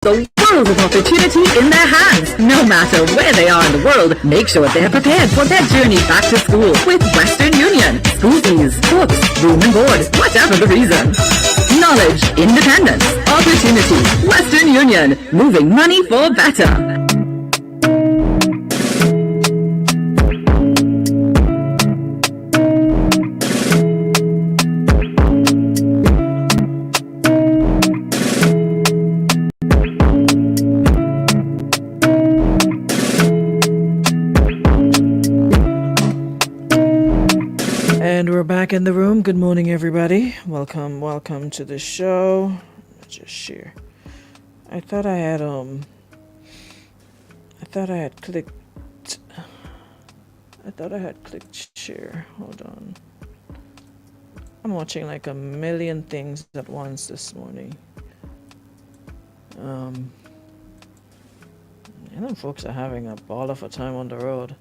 The world of opportunity in their hands. No matter where they are in the world, make sure they're prepared for their journey back to school with Western Union. School fees, books, room and board, whatever the reason. Knowledge, independence, opportunity. Western Union, moving money for better. Back in the room. Good morning, everybody. Welcome to the show. Let's just share. I thought I had clicked share. Hold on. I'm watching like a million things at once this morning. And them folks are having a ball of a time on the road.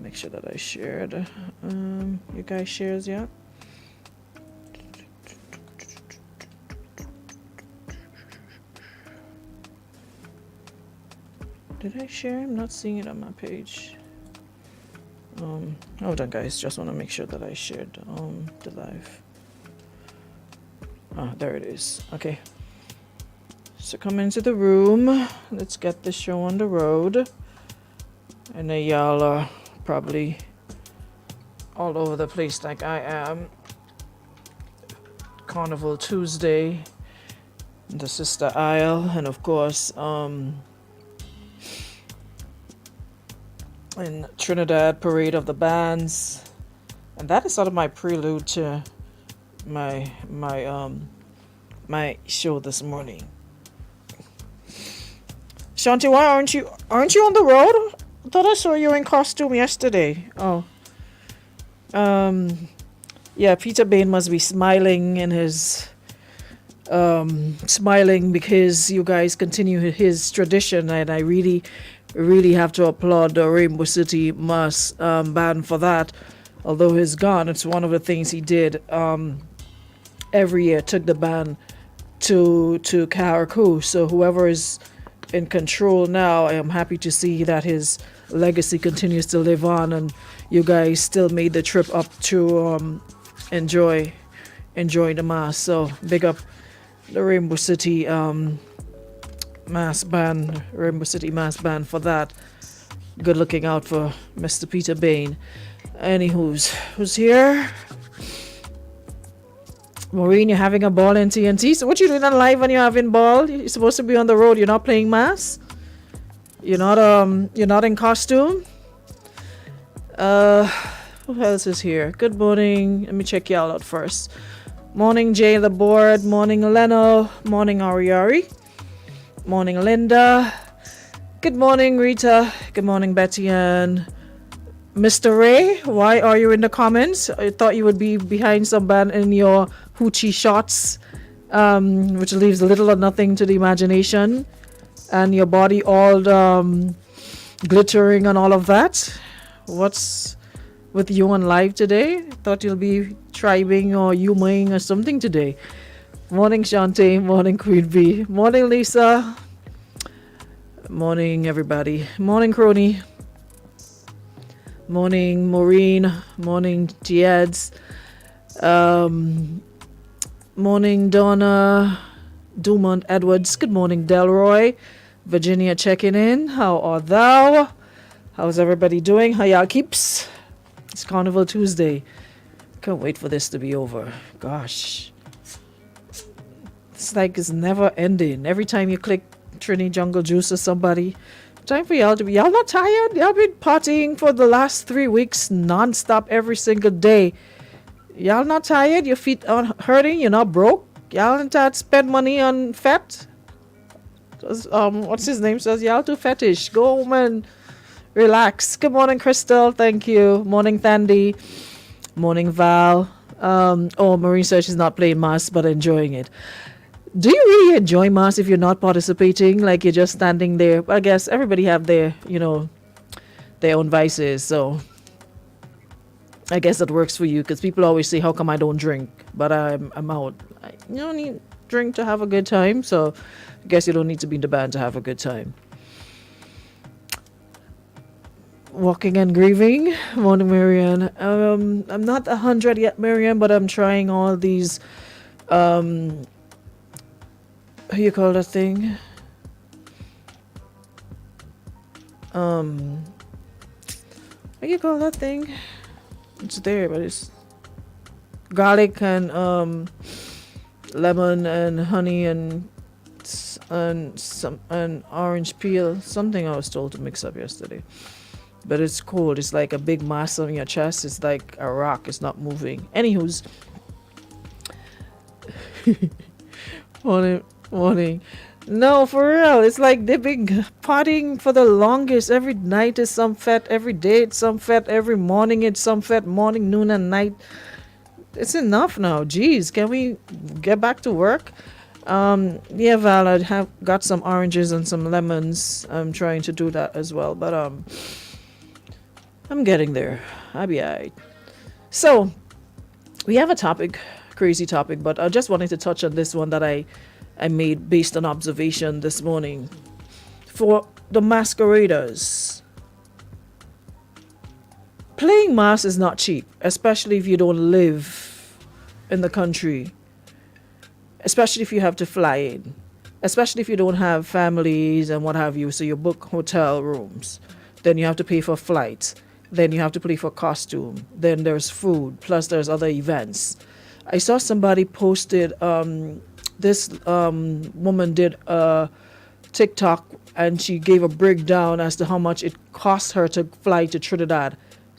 Make sure that I shared. You guys shares yet? Did I share? I'm not seeing it on my page. Hold on, guys. Just want to make sure that I shared the live. Ah, there it is. Okay. So come into the room. Let's get the show on the road. I know y'all are probably all over the place like I am. Carnival Tuesday, the Sister Isle, and of course in Trinidad, Parade of the Bands, and that is sort of my prelude to my show this morning. Shanti, why aren't you on the road? I thought I saw you in costume yesterday. Oh. Yeah, Peter Bain must be smiling in his smiling because you guys continue his tradition, and I really have to applaud the Rainbow City Mass band for that. Although he's gone, it's one of the things he did every year, took the band to Carriacou. So whoever is in control now, I am happy to see that his legacy continues to live on, and you guys still made the trip up to enjoy the mass. So big up the Rainbow City Mass Band for that. Good looking out for Mr. Peter Bain. Who's here? Maureen, you're having a ball in TNT. So what you doing on live when you're having ball? You're supposed to be on the road. You're not playing mass. You're not in costume. Who else is here? Good morning. Let me check y'all out first. Morning, Jay the board. Morning, Leno. Morning, Ariari. Morning, Linda. Good morning, Rita. Good morning, Betty Ann. Mr. Ray, why are you in the comments? I thought you would be behind some band in your hoochie shots, which leaves little or nothing to the imagination, and your body all glittering and all of that. What's with you on live today? Thought you'll be tribing or humouring or something today. Morning, Shantae. Morning, Queen B. Morning, Lisa. Morning, everybody. Morning, Crony. Morning, Maureen. Morning, Tiads. Morning, Donna. Dumont Edwards. Good morning, Delroy. Virginia checking in. How are thou? How's everybody doing? How y'all keeps? It's Carnival Tuesday. Can't wait for this to be over. Gosh. It's like it's never ending. Every time you click Trini Jungle Juice or somebody, time for y'all to be. Y'all not tired? Y'all been partying for the last 3 weeks non-stop every single day. Y'all not tired? Your feet aren't hurting? You're not broke? Y'all not tired to spend money on fat? What's his name says? Y'all too fetish. Go home and relax. Good morning, Crystal. Thank you. Morning, Thandi. Morning, Val. Maureen says she's not playing mass but enjoying it. Do you really enjoy mass if you're not participating? Like you're just standing there? I guess everybody have their own vices. So I guess that works for you because people always say, "How come I don't drink?" But I'm out. You don't need drink to have a good time, so I guess you don't need to be in the band to have a good time. Walking and grieving. Morning, Marianne. I'm not 100 yet, Marianne, but I'm trying all these. How you call that thing? What do you call that thing? It's there, but it's garlic and lemon and honey and orange peel. Something I was told to mix up yesterday. But it's cold. It's like a big mass on your chest. It's like a rock. It's not moving. Anywho's. Morning. No, for real. It's like they've been partying for the longest. Every night is some fete. Every day it's some fete. Every morning it's some fete. Morning, noon, and night. It's enough now. Jeez, can we get back to work? Yeah, Val, I have got some oranges and some lemons. I'm trying to do that as well. But I'm getting there. I'll be alright. So, we have a topic, crazy topic, but I just wanted to touch on this one that I made based on observation this morning. For the masqueraders, playing mass is not cheap, especially if you don't live in the country, especially if you have to fly in, especially if you don't have families and what have you, so you book hotel rooms, then you have to pay for flights, then you have to pay for costume, then there's food, plus there's other events. I saw somebody posted, this woman did a TikTok and she gave a breakdown as to how much it cost her to fly to Trinidad.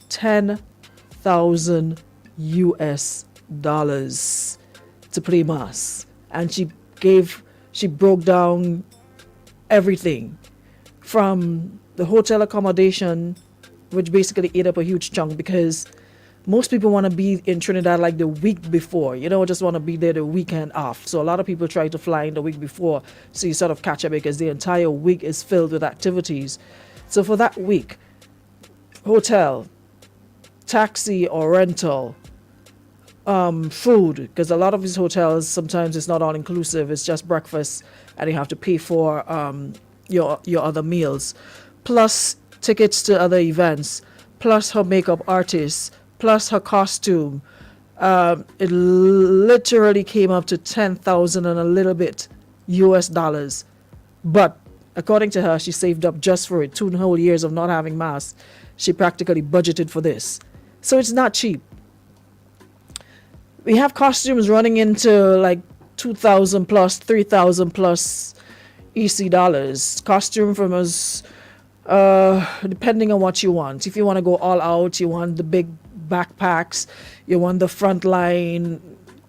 $10,000 to play mass. And she broke down everything from the hotel accommodation, which basically ate up a huge chunk because most people want to be in Trinidad like the week before, just want to be there the weekend off. So a lot of people try to fly in the week before, so you sort of catch up because the entire week is filled with activities. So for that week, hotel, taxi or rental, food, because a lot of these hotels, sometimes it's not all inclusive, it's just breakfast and you have to pay for your other meals, plus tickets to other events, plus her makeup artist, plus her costume. It literally came up to $10,000 and a little bit US. But according to her, she saved up just for it. 2 whole years of not having mass. She practically budgeted for this. So it's not cheap. We have costumes running into like 2,000 plus, 3,000 plus EC dollars. Costume from us, depending on what you want. If you want to go all out, you want the big backpacks, you want the front line,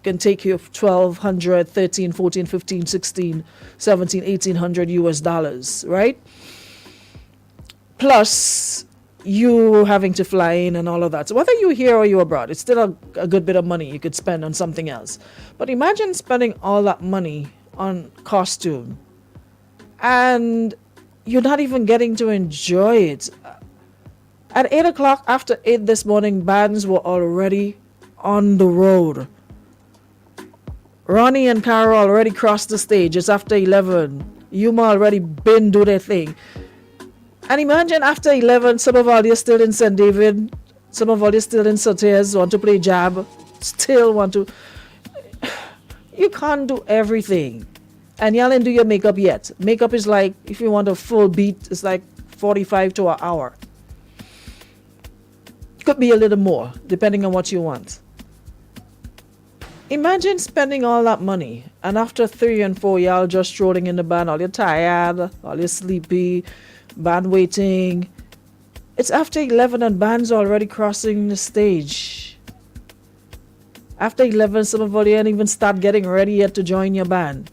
can take you $1,200, $13, $14, $15, $16, $17, $1,800 right? Plus you having to fly in and all of that. So whether you're here or you're abroad, it's still a good bit of money you could spend on something else. But imagine spending all that money on costume and you're not even getting to enjoy it. At 8 o'clock, after 8 this morning, bands were already on the road. Ronnie and Carol already crossed the stage. It's after 11. Yuma already been do their thing. And imagine after 11, some of all you still in St. David, some of all you still in Soteas, want to play jab, still want to. You can't do everything. And y'all didn't do your makeup yet. Makeup is like, if you want a full beat, it's like 45 to an hour. Could be a little more, depending on what you want. Imagine spending all that money, and after 3 and 4, y'all just strolling in the band, all you're tired, all you're sleepy, band waiting. It's after 11 and band's already crossing the stage. After 11, some of you ain't even start getting ready yet to join your band.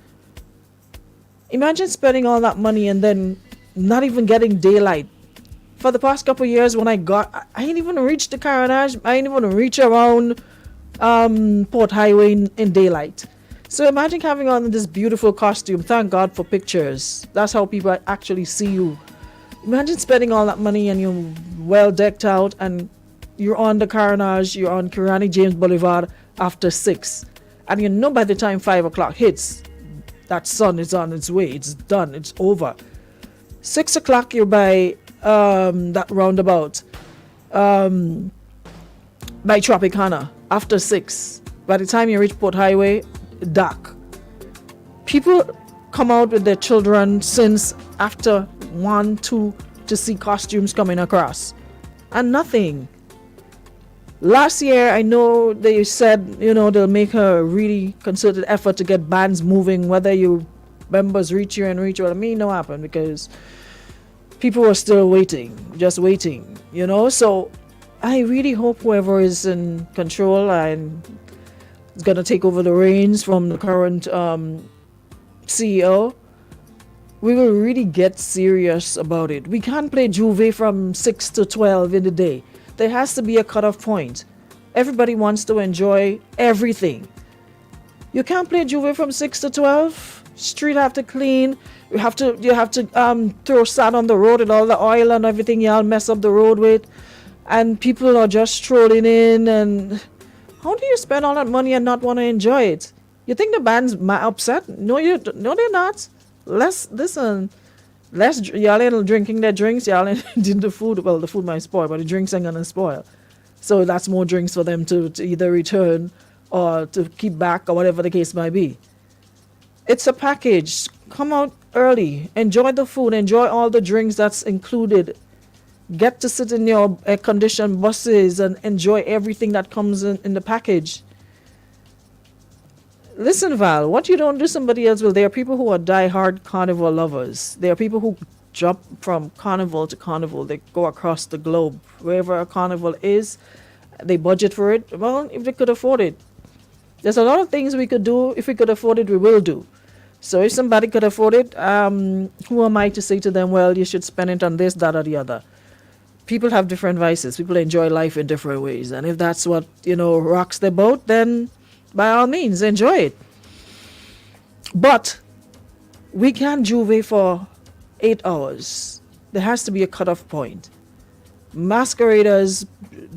Imagine spending all that money and then not even getting daylight. For the past couple of years, when I ain't even reached the Carenage. I ain't even reach around Port Highway in daylight. So imagine having on this beautiful costume. Thank God for pictures. That's how people actually see you. Imagine spending all that money and you're well decked out and you're on the Carnage, you're on Kirani James Boulevard after 6. And you know by the time 5 o'clock hits, that sun is on its way. It's done. It's over. 6 o'clock, you're by that roundabout by Tropicana. After 6, by the time you reach Port Highway, dark. People come out with their children since after 1, 2 to see costumes coming across. And nothing. Last year, I know they said, they'll make a really concerted effort to get bands moving, whether you members reach here and reach. Well, I mean, no happen because people are still waiting, just waiting, So I really hope whoever is in control and is going to take over the reins from the current CEO, we will really get serious about it. We can't play Juve from 6 to 12 in the day. There has to be a cutoff point. Everybody wants to enjoy everything. You can't play Juve from 6 to 12. Street have to clean. You have to throw sand on the road and all the oil and everything y'all mess up the road with. And people are just strolling in. And how do you spend all that money and not want to enjoy it? You think the band's upset? No, they're not. Listen. Y'all ain't drinking their drinks, y'all ain't eating the food. Well, the food might spoil, but the drinks ain't gonna spoil. So that's more drinks for them to either return or to keep back or whatever the case might be. It's a package. Come out early. Enjoy the food. Enjoy all the drinks that's included. Get to sit in your air-conditioned buses and enjoy everything that comes in the package. Listen, Val, what you don't do, somebody else will. There are people who are die-hard carnival lovers. There are people who jump from carnival to carnival. They go across the globe. Wherever a carnival is, they budget for it. Well, if they could afford it. There's a lot of things we could do. If we could afford it, we will do. So if somebody could afford it, who am I to say to them, well, you should spend it on this, that, or the other? People have different vices. People enjoy life in different ways. And if that's what, rocks their boat, then by all means, enjoy it. But we can't Juve for 8 hours. There has to be a cutoff point. Masqueraders,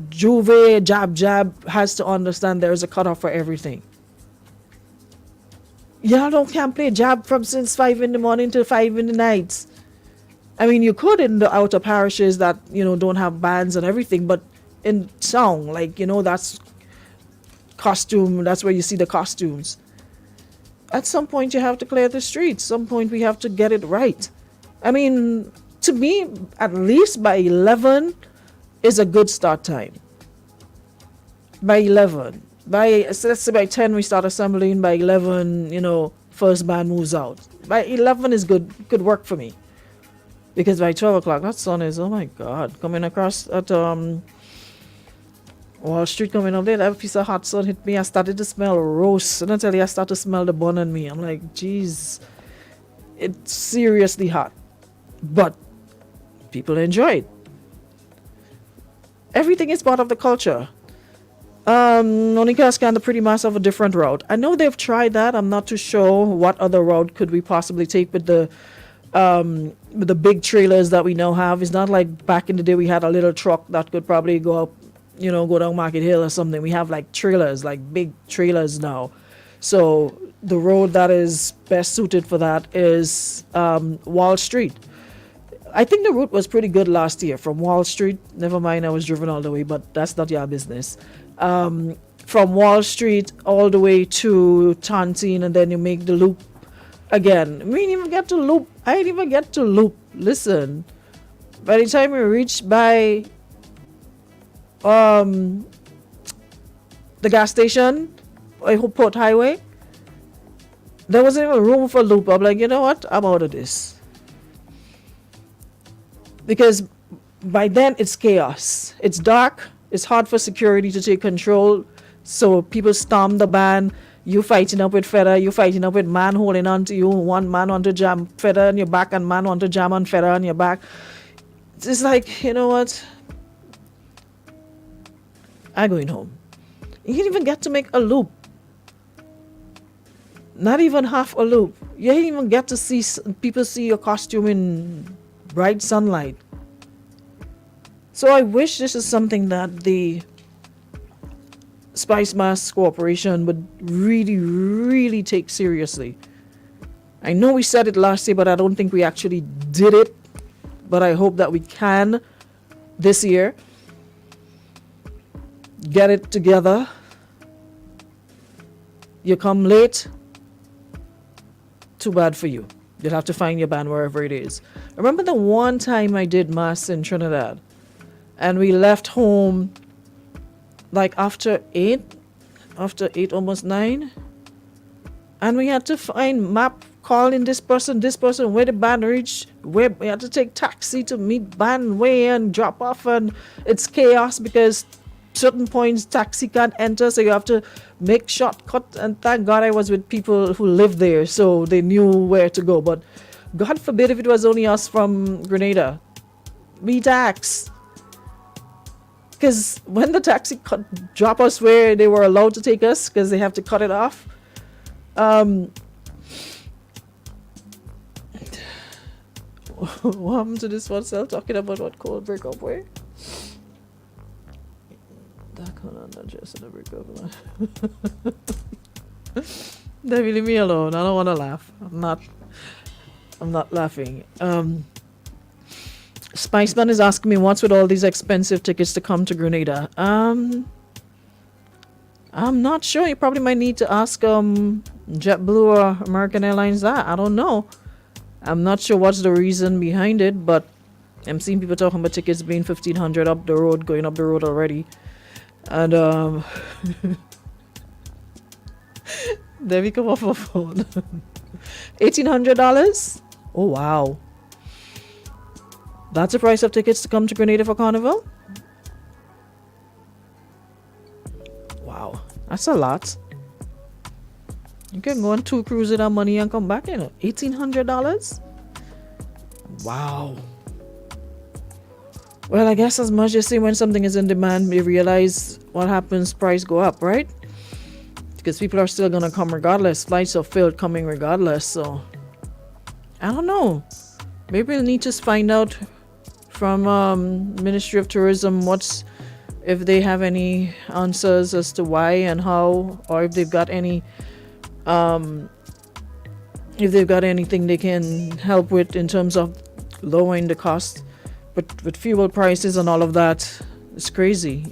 Juve, jab, has to understand there is a cutoff for everything. Y'all can't play jab from since 5 in the morning till 5 in the night. I mean, you could in the outer parishes that, don't have bands and everything, but in town, that's costume, that's where you see the costumes. At some point you have to clear the streets. Some point we have to get it right. I mean, to me, at least by 11 is a good start time. By 11. Let's say by 10 we start assembling. By 11, first band moves out. By 11 is good work for me. Because by 12 o'clock, that sun is, oh my God, coming across at Wall Street coming up there, that piece of hot sun hit me. I started to smell roast. And I tell you, I started to smell the bun on me. I'm like, geez, it's seriously hot. But people enjoy it. Everything is part of the culture. Monica scanned the Pretty Mass have a different route. I know they've tried that. I'm not too sure what other route could we possibly take with the big trailers that we now have. It's not like back in the day we had a little truck that could probably go up, go down Market Hill or something. We have like trailers, like big trailers now. So the road that is best suited for that is Wall Street. I think the route was pretty good last year from Wall Street. Never mind, I was driven all the way, but that's not your business. From Wall Street all the way to Tontine, and then you make the loop again. We didn't even get to loop. I didn't even get to loop. Listen, by the time we reached by the gas station, Port Highway, there wasn't even room for loop. I'm like, you know what? I'm out of this. Because by then it's chaos. It's dark. It's hard for security to take control. So people storm the van. You fighting up with Feder. You fighting up with man holding on to you. One man want to jam Feder on your back and man want to jam on Feder on your back. It's like, you know what? I'm going home. You didn't even get to make a loop. Not even half a loop. You didn't even get to see people see your costume in bright sunlight. So I wish this is something that the Spice Mask Corporation would really, really take seriously. I know we said it last year, but I don't think we actually did it. But I hope that we can this year get it together. You come late, too bad for you. You'll have to find your band wherever it is. Remember the one time I did Mass in Trinidad and we left home like after 8, almost 9, and we had to find map, calling this person, where the band reached, where we had to take taxi to meet band way and drop off, and it's chaos because certain points taxi can't enter, so you have to make shortcut. And thank God I was with people who lived there, so they knew where to go. But God forbid if it was only us from Grenada, we tax. Because when the taxi drop us where they were allowed to take us, because they have to cut it off, what happened to this one cell talking about what cold break up where? That can not just in a break up. Debbie, leave me alone. I don't want to laugh. I'm not laughing. Spiceman is asking me what's with all these expensive tickets to come to Grenada. I'm not sure. You probably might need to ask JetBlue or American Airlines that. I don't know. I'm not sure what's the reason behind it, but I'm seeing people talking about tickets being $1,500 up the road, going up the road already. And Debbie, come off her phone. $1,800? Oh wow. That's the price of tickets to come to Grenada for Carnival? Wow, that's a lot. You can go on 2 cruises with that money and come back, $1,800? Wow. Well, I guess as much as say when something is in demand, we realize what happens, price go up, right? Because people are still gonna come regardless. Flights are filled coming regardless, so I don't know. Maybe we'll need to find out from Ministry of Tourism if they have any answers as to why and how, or if they've got any if they've got anything they can help with in terms of lowering the cost. But with fuel prices and all of that, it's crazy,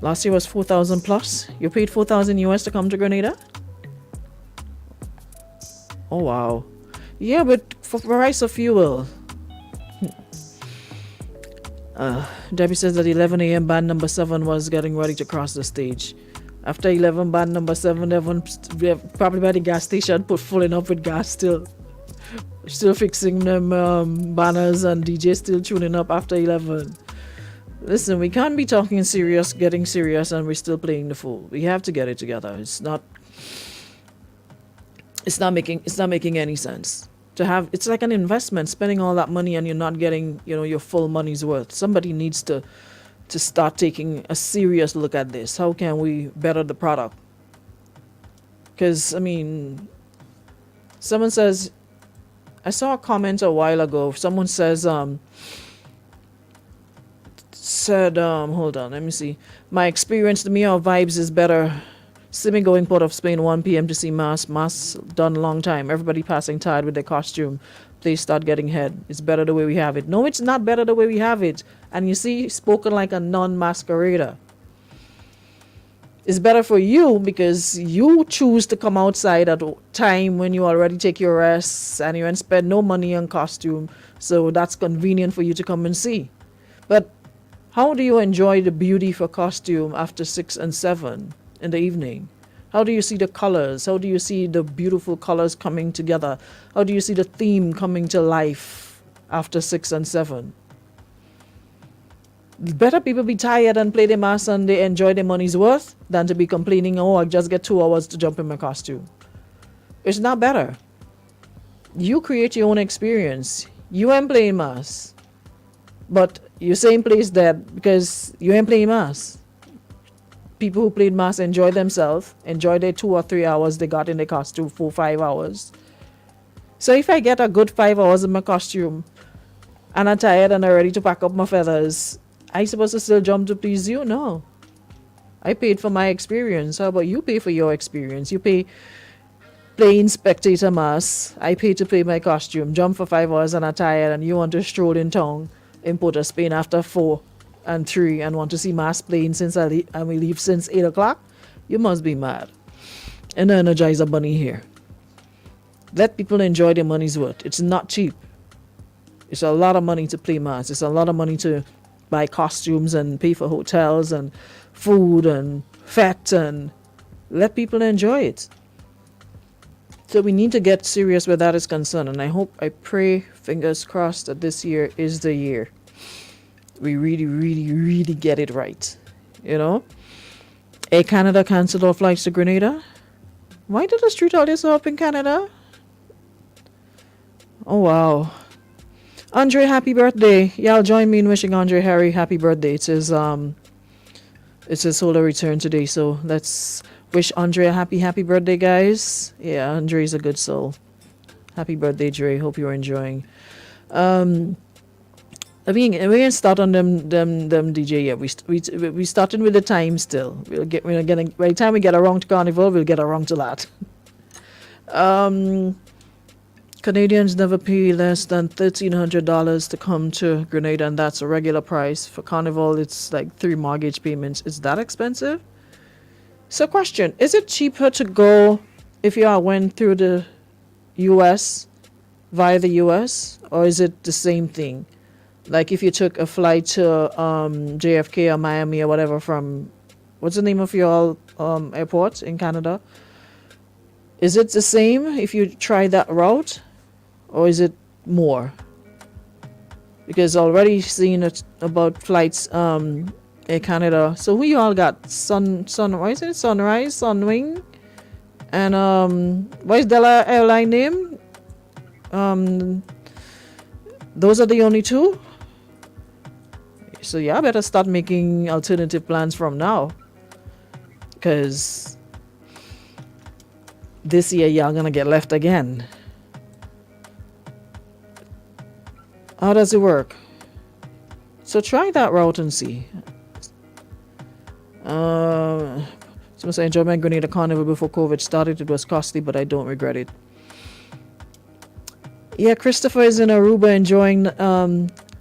Last year was 4,000 plus. You paid 4,000 US to come to Grenada? Oh wow. Yeah, but for price of fuel. Debbie says that 11 a.m. band number 7 was getting ready to cross the stage. After 11, band number 7, everyone probably by the gas station put filling up with gas still fixing them banners, and DJ still tuning up after 11. Listen, we can't be talking serious, getting serious, and we're still playing the fool. We have to get it together. It's not making any sense. It's like an investment, spending all that money and you're not getting, your full money's worth. Somebody needs to start taking a serious look at this. How can we better the product? Because, someone says, I saw a comment a while ago. Someone says, hold on, let me see. My experience, the Mia vibes is better. Simi going Port of Spain 1 p.m. to see Mass done long time. Everybody passing tired with their costume. Please start getting head. It's better the way we have it. No, it's not better the way we have it. And you see, spoken like a non-masquerader. It's better for you because you choose to come outside at a time when you already take your rest and you ain't spend no money on costume. So that's convenient for you to come and see. But how do you enjoy the beauty for costume after 6 and 7 in the evening? How do you see the colors? How do you see the beautiful colors coming together? How do you see the theme coming to life after 6 and 7? Better people be tired and play their mass and they enjoy their money's worth than to be complaining, oh, I just get 2 hours to jump in my costume. It's not better. You create your own experience. You ain't playing mass. But your same place dead because you ain't playing mass. People who played mass enjoy themselves, enjoy their 2 or 3 hours they got in their costume, 4 or 5 hours. So if I get a good 5 hours in my costume, and I'm tired and I'm ready to pack up my feathers, I supposed to still jump to please you? No. I paid for my experience. How about you pay for your experience? You pay playing spectator mass. I pay to play my costume, jump for 5 hours and I'm tired, and you want to stroll in town in Port of Spain after 4 and 3 and want to see mass playing since and we leave since 8 o'clock? You must be mad. And the Energizer Bunny here. Let people enjoy their money's worth. It's not cheap. It's a lot of money to play mass. It's a lot of money to buy costumes and pay for hotels and food and fat, and let people enjoy it. So we need to get serious where that is concerned, and I pray, fingers crossed, that this year is the year we really, really, really get it right. You know? Air Canada cancelled all flights to Grenada. Why did the street all this up in Canada? Oh wow. Andre, happy birthday. Y'all join me in wishing Andre Harry happy birthday. It's his solar return today, so let's wish Andre a happy birthday, guys. Yeah, Andre's a good soul. Happy birthday, Dre. Hope you're enjoying. I mean, we can start on them DJ. Yeah, we starting with the time still. We're getting by the time we get around to Carnival, we'll get around to that. Canadians never pay less than $1,300 to come to Grenada, and that's a regular price. For Carnival, it's like 3 mortgage payments. Is that expensive? So, question: is it cheaper to go if you went through the U.S. via the U.S., or is it the same thing? Like if you took a flight to JFK or Miami or whatever from, what's the name of your airport in Canada? Is it the same if you try that route, or is it more? Because already seen it about flights in Canada. So who you all got? What is it? Sunrise, Sunwing, and what is the airline name? Those are the only 2. So yeah, better start making alternative plans from now, because this year y'all gonna get left again. How does it work? So try that route and see. Someone say, enjoy my Grenada Carnival before COVID started. It was costly, but I don't regret it. Yeah, Christopher is in Aruba enjoying.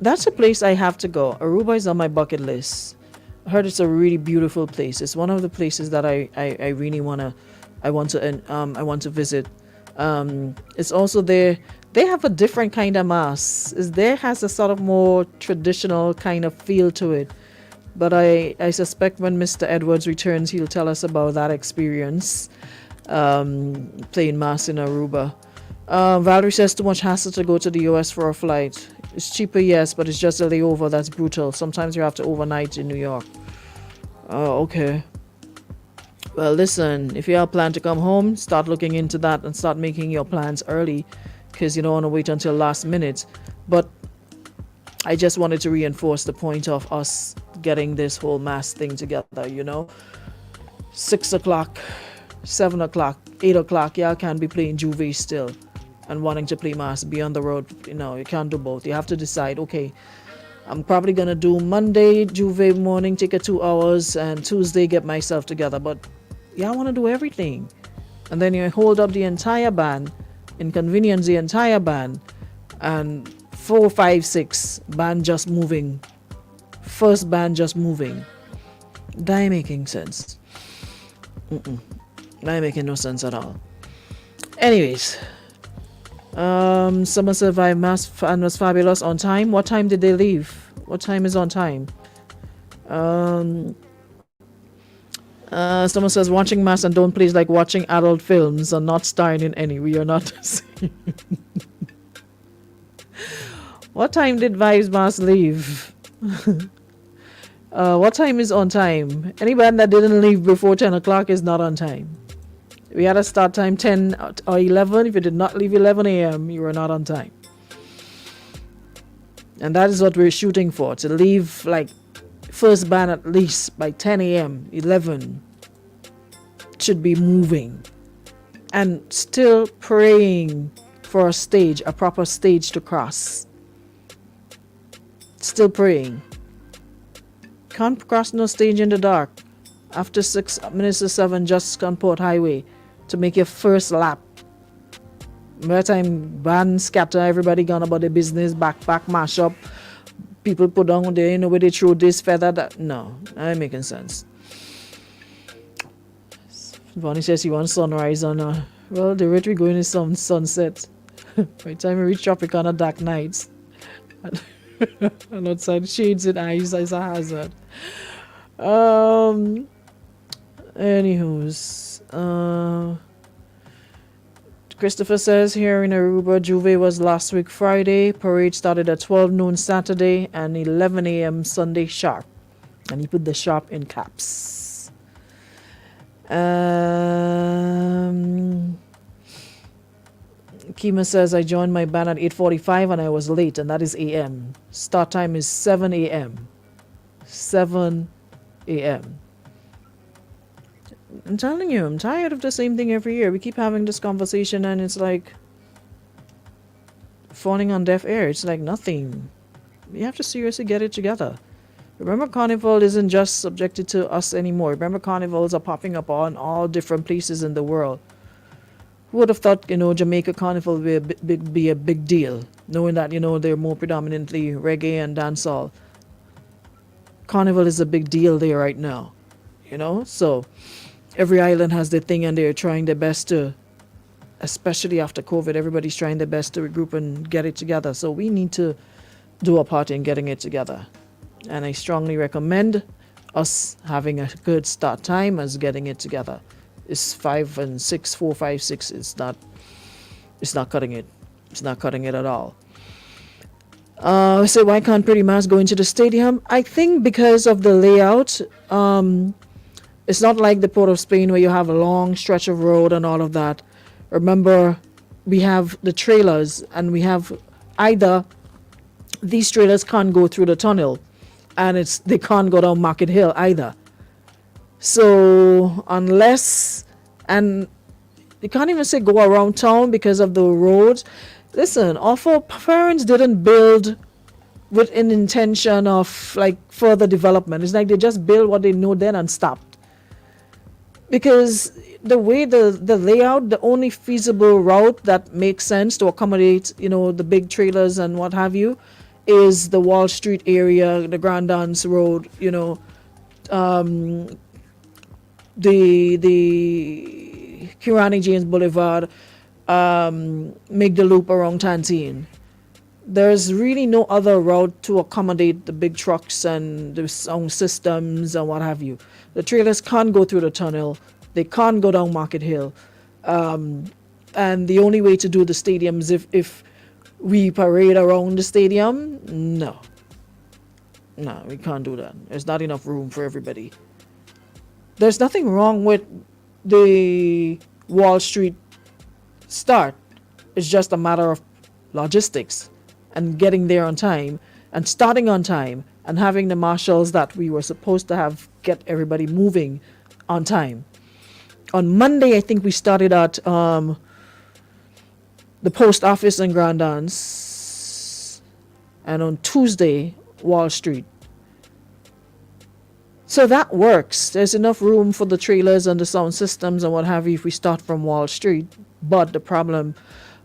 That's a place I have to go. Aruba is on my bucket list. I heard it's a really beautiful place. It's one of the places that I really I want to visit. It's also there. They have a different kind of mass. There has a sort of more traditional kind of feel to it. But I suspect when Mr. Edwards returns, he'll tell us about that experience, playing mass in Aruba. Valerie says too much hassle to go to the US for a flight. It's cheaper, yes, but it's just a layover that's brutal. Sometimes you have to overnight in New York. Oh, okay. Well, listen, if you all plan to come home, start looking into that and start making your plans early, because you don't want to wait until last minute. But I just wanted to reinforce the point of us getting this whole mass thing together, 6 o'clock, 7 o'clock, 8 o'clock, y'all can't be playing Juve still and wanting to play mass, be on the road. You can't do both. You have to decide, okay, I'm probably going to do Monday, Juve morning, take a 2 hours, and Tuesday get myself together. But y'all want to do everything. And then you hold up the entire band, inconvenience the entire band, and 4, 5, 6 band just moving. First band just moving. That ain't making sense. That ain't making no sense at all. Anyways, Summer survived mass and was fabulous on time. What time did they leave? What time is on time? Someone says watching mass and don't play is like watching adult films and not starring in any. We are not the same. What time did Vibes Mass leave? What time is on time? Anyone that didn't leave before 10 o'clock is not on time. We had a start time 10 or 11. If you did not leave 11 a.m., you were not on time. And that is what we're shooting for, to leave like first band at least by 10 a.m., 11. Should be moving. And still praying for a stage, a proper stage to cross. Still praying. Can't cross no stage in the dark. After 6 minutes to 7, just on Port Highway to make your first lap. By the time band scatter, everybody gone about their business, backpack, mash up. People put down there, where they throw this, feather, that. No, that ain't making sense. Bonnie says she wants sunrise on well, the rate we going is some sunset. By the time we reach Tropicana, dark nights. And outside, shades in eyes is a hazard. Anywho's, Christopher says here in Aruba, Juve was last week Friday. Parade started at 12 noon Saturday and 11 a.m. Sunday sharp. And he put the sharp in caps. Kima says, I joined my band at 8:45 and I was late, and that is a.m. Start time is 7 a.m. 7 a.m. I'm telling you, I'm tired of the same thing every year. We keep having this conversation and it's like falling on deaf ear. It's like nothing. We have to seriously get it together. Remember, Carnival isn't just subjected to us anymore. Remember, carnivals are popping up on all different places in the world. Who would have thought, Jamaica Carnival would be a big deal, knowing that, they're more predominantly reggae and dancehall. Carnival is a big deal there right now, So every island has their thing and they're trying their best to, especially after COVID, everybody's trying their best to regroup and get it together. So we need to do our part in getting it together. And I strongly recommend us having a good start time as getting it together. It's 5 and 6, 4, 5, 6. It's not cutting it. It's not cutting it at all. So why can't Pretty Mass go into the stadium? I think because of the layout. It's not like the Port of Spain where you have a long stretch of road and all of that. Remember, we have the trailers and we have either these trailers can't go through the tunnel and they can't go down Market Hill either. So unless, and you can't even say go around town because of the roads. Listen, our parents didn't build with an intention of like further development. It's like they just build what they know then and stopped. Because the way the layout, the only feasible route that makes sense to accommodate, the big trailers and what have you, is the Wall Street area, the Grand Dance Road, the Kirani James Boulevard, make the loop around Tantine. There's really no other route to accommodate the big trucks and the sound systems and what have you. The trailers can't go through the tunnel. They can't go down Market Hill. And the only way to do the stadium is if we parade around the stadium. No, we can't do that. There's not enough room for everybody. There's nothing wrong with the Wall Street start. It's just a matter of logistics and getting there on time and starting on time and having the marshals that we were supposed to have get everybody moving on time. On Monday, I think we started at the post office in Grand Dance, and on Tuesday, Wall Street. So that works. There's enough room for the trailers and the sound systems and what have you if we start from Wall Street. But the problem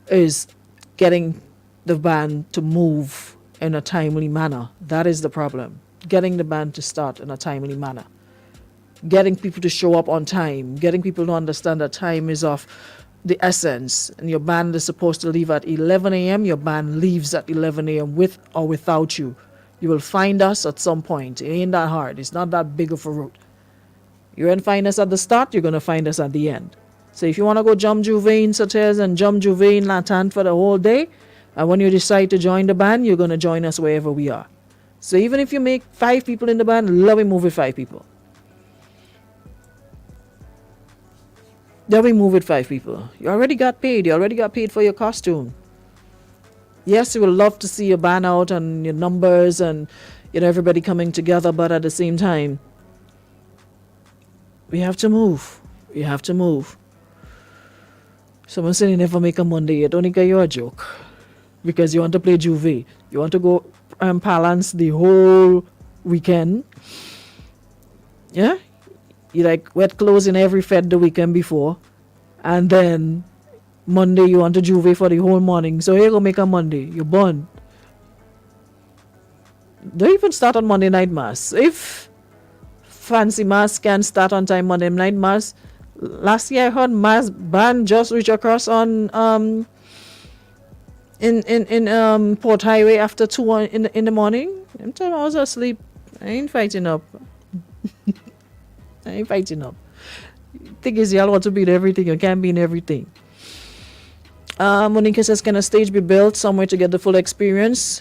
is getting the band to move in a timely manner. That is the problem. Getting the band to start in a timely manner. Getting people to show up on time. Getting people to understand that time is of the essence. And your band is supposed to leave at 11 a.m. Your band leaves at 11 a.m. with or without you. You will find us at some point. It ain't that hard. It's not that big of a route. You won't find us at the start. You're going to find us at the end. So if you want to go jump Juve in Sauters and jump Juve in Lantan for the whole day, and when you decide to join the band, you're going to join us wherever we are. So even if you make 5 people in the band, let me move with 5 people. Let me move with 5 people. You already got paid. You already got paid for your costume. Yes, you will love to see your band out and your numbers and everybody coming together, but at the same time, we have to move. We have to move. Someone said you never make a Monday yet. Only you're a joke. Because you want to play Juve. You want to go balance the whole weekend. Yeah, you like wet clothes in every fed the weekend before, and then Monday you want to juve for the whole morning. So here you go make a Monday. You're born. Don't even start on Monday night mass. If fancy mass can start on time Monday night mass, last year I heard mass ban just reach across on in Port Highway after 2 in the morning. I'm telling you, I was asleep. I ain't fighting up. I ain't fighting up. Thing is, y'all want to be in everything. You can't be in everything. Monica says, can a stage be built somewhere to get the full experience?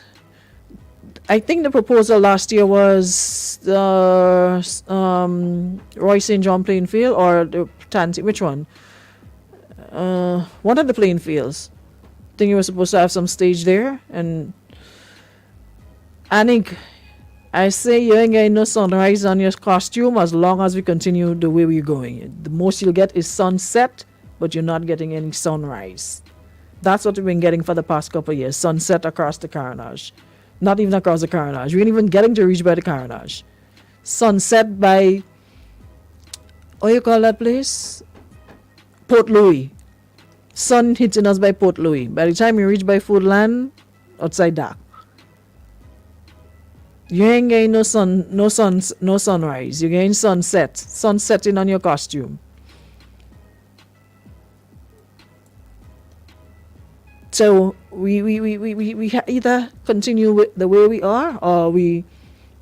I think the proposal last year was the Roy St. John playing field or the Tanti. Which one? One of the playing fields. I think you were supposed to have some stage there. And I think I say you ain't getting no sunrise on your costume as long as we continue the way we're going. The most you'll get is sunset, but you're not getting any sunrise. That's what we've been getting for the past couple of years. Sunset across the Carnage. Not even across the Carnage. We ain't even getting to reach by the Carnage. Sunset by, what you call that place? Port Louis. Sun hitting us by Port Louis. By the time you reach by Foodland, outside dark. You ain't getting no sunrise. You're getting sunset. Sun setting on your costume. So we either continue with the way we are or we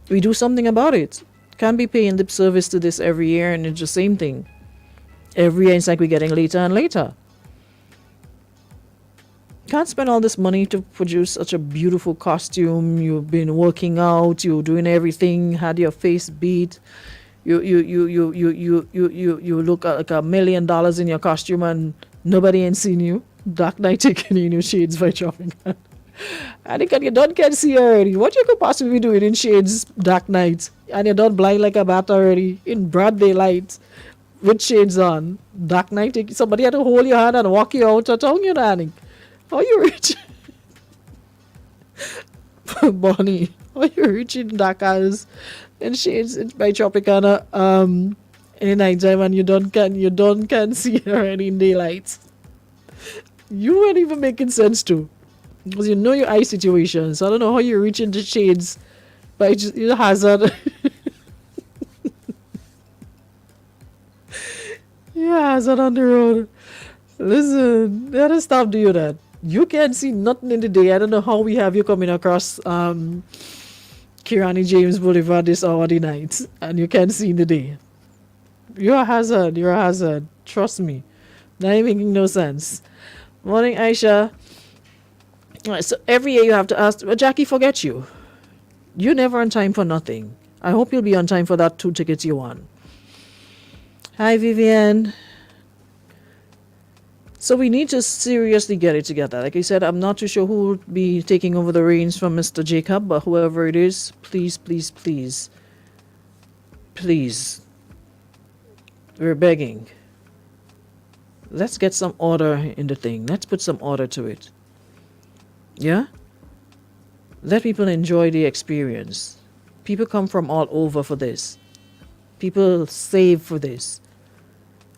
do something about it. Can't be paying lip service to this every year and it's the same thing. Every year it's like we're getting later and later. Can't spend all this money to produce such a beautiful costume. You've been working out, you're doing everything, had your face beat. You look like $1 million in your costume and nobody ain't seen you. Dark Knight taking in your shades by chopping. I think you don't can see already. What you could possibly be doing in shades, Dark Knight? And you don't blind like a bat already in broad daylight with shades on. Dark Knight, somebody had to hold your hand and walk you out of town, you know. How you rich? Bonnie, how you reaching dark eyes and shades by Tropicana in the night time and you don't can see her already in daylight. You weren't even making sense too. Because you know your eye situation. So I don't know how you reach into shades by just your hazard. Yeah, hazard on the road. Listen, they had to stop doing that. You can't see nothing in the day. I don't know how we have you coming across Kirani James Boulevard this hour of the night and you can't see in the day. You're a hazard. You're a hazard. Trust me. That ain't making no sense. Morning, Aisha. All right, so every year you have to ask, well, Jackie, forget you. You're never on time for nothing. I hope you'll be on time for that 2 tickets you won. Hi, Vivian. So we need to seriously get it together. Like I said, I'm not too sure who will be taking over the reins from Mr. Jacob, but whoever it is, please, please, please, please, we're begging. Let's get some order in the thing. Let's put some order to it. Yeah? Let people enjoy the experience. People come from all over for this. People save for this.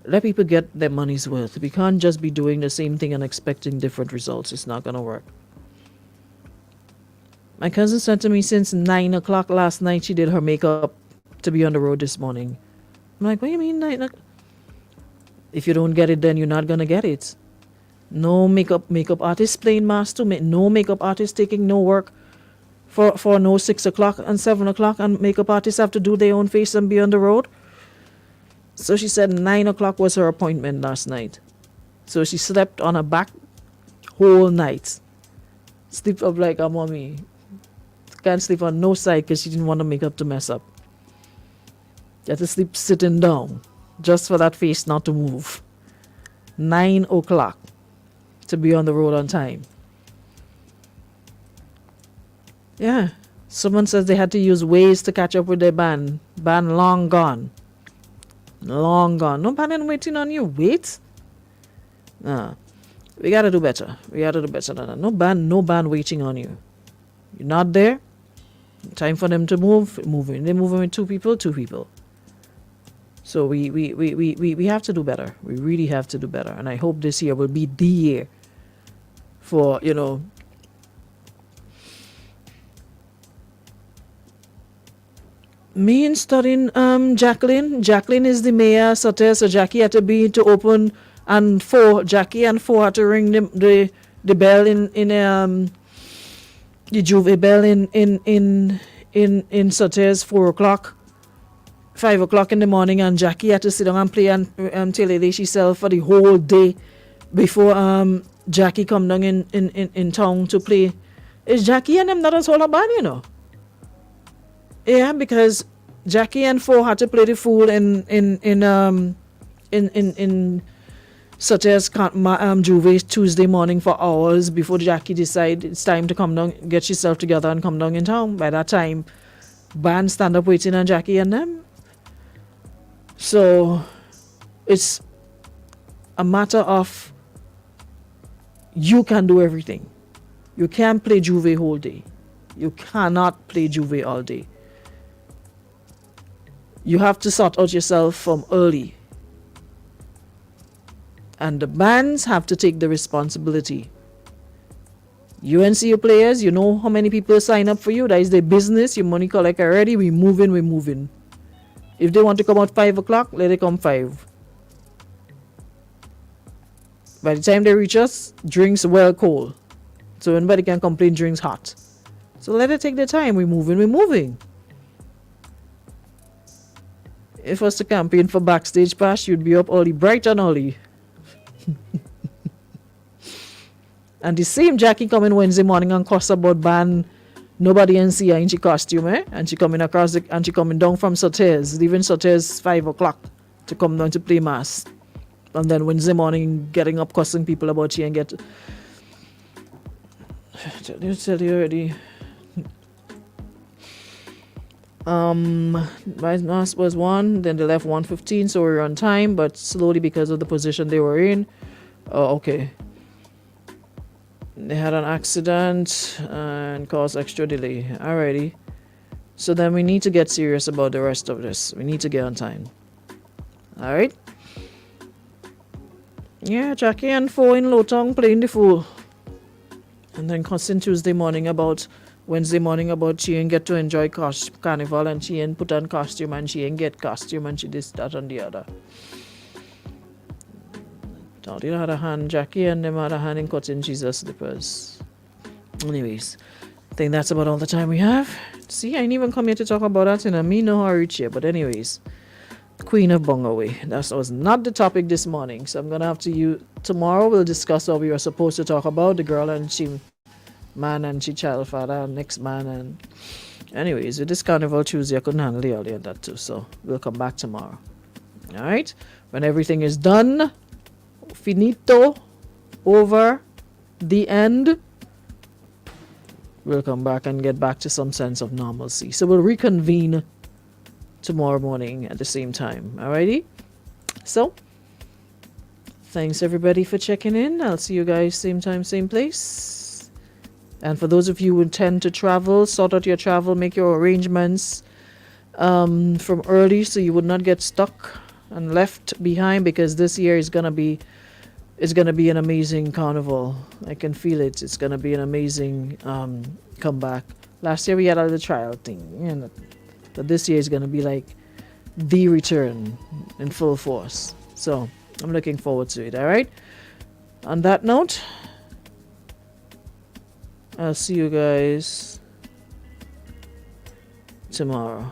Let people get their money's worth. We can't just be doing the same thing and expecting different results. It's not going to work. My cousin said to me since 9 o'clock last night she did her makeup to be on the road this morning. I'm like, what do you mean 9 o'clock? If you don't get it, then you're not going to get it. No makeup artist playing master. No makeup artist taking no work for no 6 o'clock and 7 o'clock. And makeup artists have to do their own face and be on the road. So she said 9 o'clock was her appointment last night. So she slept on her back whole night. Sleep up like a mommy. Can't sleep on no side because she didn't want the makeup to mess up. You had to sleep sitting down just for that face not to move. 9 o'clock to be on the road on time. Yeah. Someone says they had to use Waze to catch up with their band. Band long gone. Long gone. No band waiting on you. Wait. Nah. We gotta do better. We gotta do better than that. No band waiting on you. You're not there. Time for them to move, moving. They're moving with two people. So we have to do better. We really have to do better. And I hope this year will be the year for, me in studying Jacqueline. Jacqueline is the mayor, so Jackie had to be to open, and Jackie and four had to ring the bell in the Juve bell in Soters 4 o'clock, 5 o'clock in the morning, and Jackie had to sit down and play and tell herself for the whole day before Jackie come down in town to play. Is Jackie and them not as all bad, Yeah, because Jackie and four had to play the fool in Soters Juve Tuesday morning for hours before Jackie decide it's time to come down, get yourself together and come down in town. By that time, band stand up waiting on Jackie and them. So it's a matter of you can do everything. You can't play Juve whole day. You cannot play Juve all day. You have to sort out yourself from early. And the bands have to take the responsibility. UNCU players, you know how many people sign up for you. That is their business. Your money collect already. We're moving. If they want to come out 5 o'clock, let it come 5. By the time they reach us, drinks well cold. So anybody can complain drinks hot. So let it take their time. We're moving. If I was to campaign for backstage pass, you'd be up early, bright and early. And the same Jackie coming Wednesday morning and cuss about ban nobody and see her in she costume, and she coming and she coming down from Soters, leaving Soters 5 o'clock to come down to play mass, and then Wednesday morning getting up cussing people about she and get tell you already. My mass was 1, then they left 1:15, so we were on time, but slowly because of the position they were in. Okay. They had an accident and caused extra delay. Alrighty. So then we need to get serious about the rest of this. We need to get on time. Alright? Yeah, Jackie and 4 in Lotong playing the fool. And then cussing Tuesday morning about Wednesday morning about she ain't get to enjoy carnival and she ain't put on costume and she ain't get costume and she this, that and the other. Tony had a hand, Jackie and them had a hand in cutting Jesus slippers. Anyways, I think that's about all the time we have. See, I ain't even come here to talk about that in a me no hurry here. But anyways, Queen of Bungaway. That was not the topic this morning. So I'm going to have to tomorrow we'll discuss what we were supposed to talk about. The girl and she man and she child father, next man. And anyways, with this Carnival Tuesday, I couldn't handle the earlier that too. So we'll come back tomorrow. All right. When everything is done, finito, over, the end, we'll come back and get back to some sense of normalcy. So we'll reconvene tomorrow morning at the same time. Alrighty? So, thanks everybody for checking in. I'll see you guys same time, same place. And for those of you who intend to travel, sort out your travel, make your arrangements from early so you would not get stuck and left behind, because this year is gonna be an amazing carnival. I can feel it. It's gonna be an amazing comeback. Last year we had a little trial thing, but this year is gonna be like the return in full force. So I'm looking forward to it. All right. On that note, I'll see you guys tomorrow.